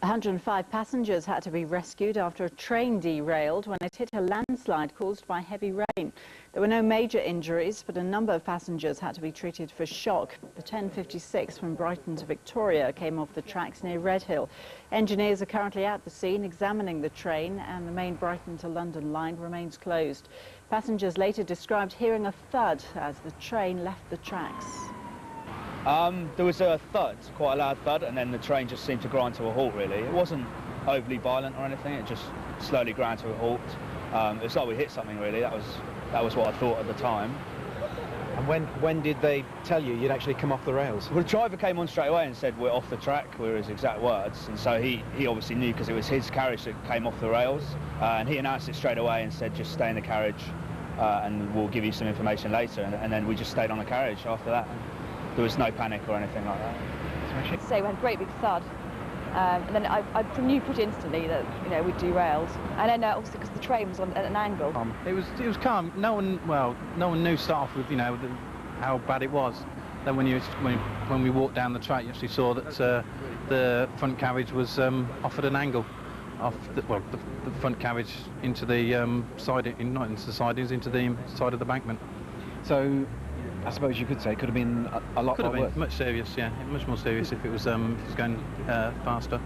105 passengers had to be rescued after a train derailed when it hit a landslide caused by heavy rain. There were no major injuries, but a number of passengers had to be treated for shock. The 1056 from Brighton to Victoria came off the tracks near Redhill. Engineers are currently at the scene examining the train, and the main Brighton to London line remains closed. Passengers later described hearing a thud as the train left the tracks. There was a thud, quite a loud thud, and then the train just seemed to grind to a halt, really. It wasn't overly violent or anything, it just slowly ground to a halt. It's like we hit something, really. That was what I thought at the time. And when did they tell you you'd actually come off the rails? Well, the driver came on straight away and said, "We're off the track," were his exact words. And so he obviously knew, because it was his carriage that came off the rails. And he announced it straight away and said, "Just stay in the carriage and we'll give you some information later." And then we just stayed on the carriage after that. There was no panic or anything like that. So we had a great big thud, and then I knew pretty instantly that we'd derailed. And then also because the train was at an angle. It was calm. No one knew to start off with how bad it was. Then when we walked down the track, you actually saw that the front carriage was off at an angle, off the front carriage into the siding, not into the sidings, into the side of the embankment. So I suppose you could say it could have been a lot more worse. Much serious, yeah, much more serious if it was going faster.